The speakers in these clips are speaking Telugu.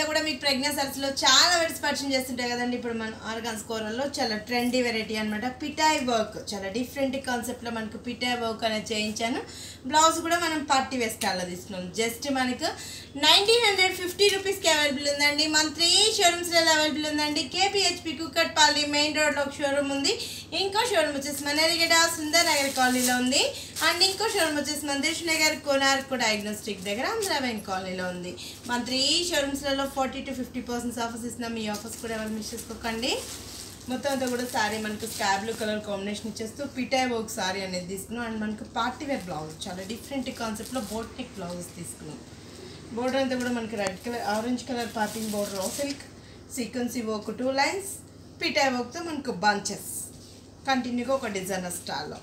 కూడా మీకు ప్రెగ్నెన్సీ సర్స్లో చాలా వెరైటీస్ పరిచయం చేస్తుంటాయి కదండి. ఇప్పుడు మన ఆర్గాన్స్ కోరల్లో చాలా ట్రెండీ వెరైటీ అనమాట. పిటాయ్ వర్క్ చాలా డిఫరెంట్ కాన్సెప్ట్లో మనకు పిటాయ్ వర్క్ అనేది చేయించాను. బ్లౌజ్ కూడా మనం పార్టీ వేర్ స్టైల్లో తీసుకున్నాం. జస్ట్ మనకు 1950 రూపీస్కి అవైలబుల్ ఉందండి. మన 3 షోరూమ్స్లో అవైలబుల్ ఉందండి. కేపీహెచ్పి కుక్కట్పల్లి మెయిన్ రోడ్లో ఒక షోరూమ్ ఉంది. ఇంకో షోరూమ్ వచ్చేసి మన ఎరిగడ సుందర్ నగర్ కాలనీలో ఉంది. అండ్ ఇంకో షోరూమ్ వచ్చేసి మన దిల్ష్ నగర్ కోనార్క్ డయాగ్నోస్టిక్ దగ్గర అమరావతి కాలనీలో ఉంది. మన 3 షోరూమ్స్లలో 40 to 50% ఆఫర్స్ ఇస్తున్నాం. ఈ ఆఫర్స్ కూడా ఎవరు మిస్ చేసుకోకండి. మొత్తం అంతా కూడా సారీ మనకు స్కై బ్లూ కలర్ కాంబినేషన్ ఇచ్చేస్తూ పిటాయ్ వర్క్ సారీ అనేది తీసుకున్నాం. అండ్ మనకు పార్టీ వేర్ బ్లౌజ్ చాలా డిఫరెంట్ కాన్సెప్ట్లో బోట్ నెక్ బ్లౌజెస్ తీసుకున్నాం. బోర్డర్ అంతా కూడా మనకి red colour orange colour parting border silk sequence work 2 lines పిటాయ్ వర్క్తో మనకు బంచెస్ కంటిన్యూగా ఒక డిజైనర్ స్టైల్లో.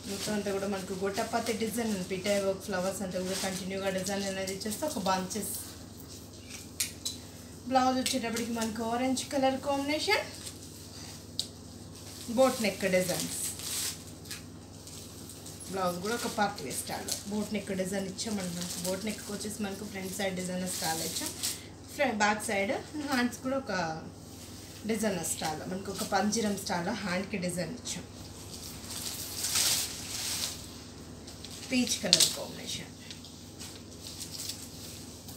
మొత్తం అంతా కూడా మనకు గొట్టపత్తి డిజైన్ పిటాయ్ వర్క్ ఫ్లవర్స్ అంతా కూడా కంటిన్యూగా డిజైన్ అనేది ఇచ్చేస్తే ఒక బంచెస్. బ్లౌజ్ వచ్చేటప్పటికి మనకు orange colour combination boat neck designs. Blouse కూడా ఒక party wear style boat neck design ఇచ్చాం. మనకు బోట్ నెక్ వచ్చేసి మనకు ఫ్రంట్ సైడ్ డిజైనర్ స్టైల్ ఇచ్చాం. బ్యాక్ సైడ్ హ్యాండ్స్ కూడా ఒక డిజైనర్ స్టైల్ మనకు ఒక పంజరం స్టైల్ హ్యాండ్కి డిజైన్ ఇచ్చాం. Peach colour combination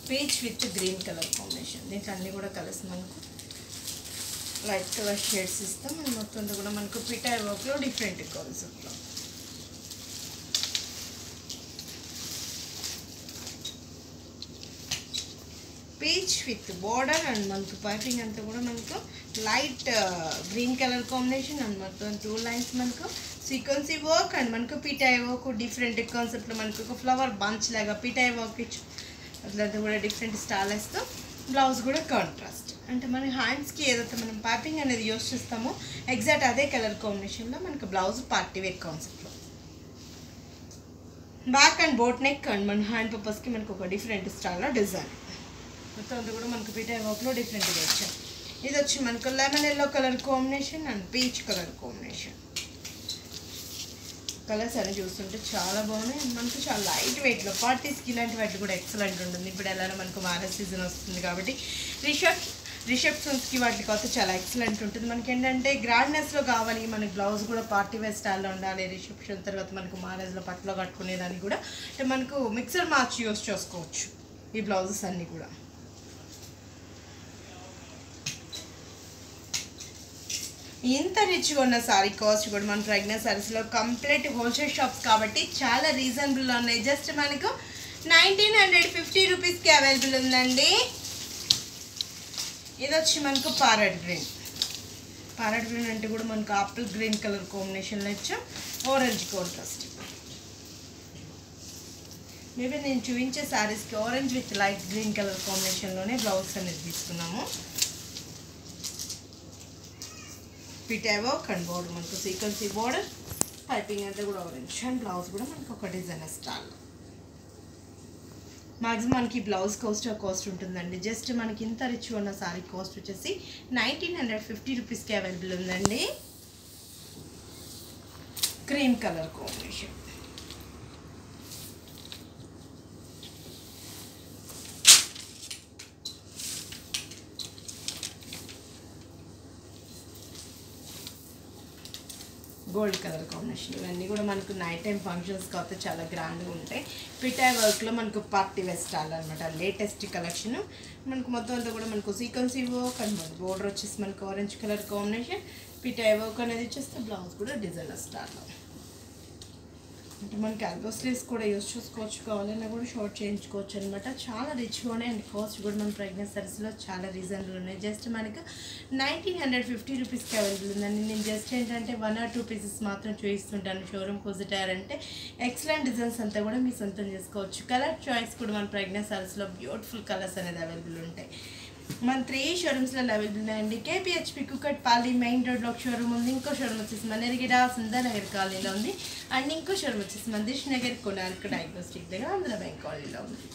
peach with green colour combination. దీంట్లో అన్నీ కూడా కలర్స్ మనకు లైట్ కలర్ షేడ్స్ ఇస్తాం. మొత్తం కూడా మనకు పిటాయ్ వర్క్లో డిఫరెంట్ కాన్సెప్ట్లో పీచ్ విత్ బోర్డర్ అండ్ మనకు పైపింగ్ అంతా కూడా మనకు light green colour combination and మొత్తం 2 లైన్స్ మనకు సీక్వెన్సీ వర్క్ అండ్ మనకు పిటాయ్ వర్క్ డిఫరెంట్ కాన్సెప్ట్లో మనకు ఒక ఫ్లవర్ బంచ్ లాగా పిటాయ్ వర్క్ ఇచ్చి అట్లంతా కూడా డిఫరెంట్ స్టైల్ వేస్తాం. బ్లౌజ్ కూడా కాంట్రాస్ట్ అంటే మన హ్యాండ్స్కి ఏదైతే మనం పైపింగ్ అనేది యూస్ చేస్తామో ఎగ్జాక్ట్ అదే కలర్ కాంబినేషన్లో మనకు బ్లౌజ్ పార్టీ వేర్ కాన్సెప్ట్లో. Back and boat neck and మన హ్యాండ్ పర్పస్కి మనకు ఒక డిఫరెంట్ స్టైల్లో డిజైన్. మొత్తం అంతా కూడా మనకు పిటాయ్ వర్క్లో డిఫరెంట్గా వచ్చాం. ఇది వచ్చి మనకు lemon yellow colour combination and peach colour combination. Colours అని చూస్తుంటే చాలా బాగున్నాయి. మనకు చాలా లైట్ వెయిట్లో పార్టీస్కి ఇలాంటి వాటి కూడా ఎక్సలెంట్ ఉంటుంది. ఇప్పుడు ఎలా మనకు మ్యారేజ్ సీజన్ వస్తుంది కాబట్టి రిసెప్షన్స్కి వాటికి అయితే చాలా ఎక్సలెంట్ ఉంటుంది. మనకి ఏంటంటే గ్రాండ్నెస్లో కావాలి, మనకి బ్లౌజ్ కూడా పార్టీ వేర్ స్టైల్లో ఉండాలి. రిసెప్షన్ తర్వాత మనకు మ్యారేజ్లో పట్టులో కట్టుకునేదాన్ని కూడా అంటే మనకు మిక్సర్ మార్చి యూస్ చేసుకోవచ్చు ఈ బ్లౌజెస్ అన్నీ కూడా. ఇంత రిచ్గా ఉన్న సారీ కాస్ట్ కూడా మన ప్రెగ్నెన్సీ సారీస్లో కంప్లీట్ హోల్సేల్ షాప్స్ కాబట్టి చాలా రీజనబుల్ ఉన్నాయి. జస్ట్ మనకు 1950 రూపీస్కి అవైలబుల్ ఉందండి. ఇది వచ్చి మనకు ప్యారెట్ గ్రీన్ అంటే కూడా మనకు ఆపిల్ గ్రీన్ కలర్ కాంబినేషన్లో ఇచ్చాం. ఆరెంజ్ కాంట్రాస్ట్ మేబీ నేను చూపించే శారీస్కి orange with light green colour కాంబినేషన్లోనే బ్లౌజ్ అనేది తీసుకున్నాము. పిటాయ్ వర్క్ అండ్ బోర్డర్ మనకు సీక్వెన్సీ బోర్డర్ పైపింగ్ అంతా కూడా ఆరెంజ్ అండ్ బ్లౌజ్ కూడా మనకు ఒక డిజైనర్ స్టైల్. మ్యాక్సిమం మనకి బ్లౌజ్ కాస్ట్ ఉంటుందండి. జస్ట్ మనకి ఇంత రిచ్ ఉన్న సారీ కాస్ట్ వచ్చేసి 1950 రూపీస్కి అవైలబుల్ ఉందండి. Cream colour combination gold colour combination. ఇవన్నీ కూడా మనకు నైట్ టైం ఫంక్షన్స్ కాబట్టి చాలా గ్రాండ్గా ఉంటాయి. పిటాయ్ వర్క్లో మనకు పార్టీ వేర్ స్టైల్ అనమాట. లేటెస్ట్ కలెక్షన్ మనకు మొత్తం అంతా కూడా మనకు సీక్వెన్సీ వర్క్ అండ్ బోర్డర్ వచ్చేసి మనకు ఆరెంజ్ కలర్ కాంబినేషన్ పిటాయ్ వర్క్ అనేది వచ్చేస్తే బ్లౌజ్ కూడా డిజైనర్ స్టైల్లో. అంటే మనకి ఎల్బో స్లీవ్స్ కూడా యూస్ చేసుకోవచ్చు, కావాలన్నా కూడా షార్ట్ చేయించుకోవచ్చు అనమాట. చాలా రిచ్గా ఉన్నాయి అండ్ కాస్ట్ కూడా మన ప్రెగ్నెన్సీ సారీస్లో చాలా రీజనబుల్ ఉన్నాయి. జస్ట్ మనకు 1950 రూపీస్కి అవైలబుల్ ఉందండి. నేను జస్ట్ ఏంటంటే 1 or 2 పీసెస్ మాత్రం చూపిస్తుంటాను. షోరూమ్కి విజిట్ అయ్యారంటే ఎక్సలెంట్ డిజైన్స్ అంతా కూడా మీ సొంతం చేసుకోవచ్చు. కలర్ చాయిస్ కూడా మన ప్రెగ్నెన్సీ సారీస్లో బ్యూటిఫుల్ కలర్స్ అనేది అవైలబుల్ ఉంటాయి. మన 3 షోరూమ్స్లో అవైలబుల్ ఉన్నాయండి. కేపీహెచ్పి కుక్కట్పల్లి మెయిన్ రోడ్లో ఒక షోరూమ్ ఉంది. ఇంకో షోరూమ్ వచ్చేసి మన ఎరిగడ సుందర్ నగర్ కాలనీలో ఉంది. అండ్ ఇంకో షోరూమ్ వచ్చేసి మన దిల్ష్ నగర్ కోనార్క్ డయాగ్నోస్టిక్ దగ్గర అమరావతి కాలనీలో ఉంది.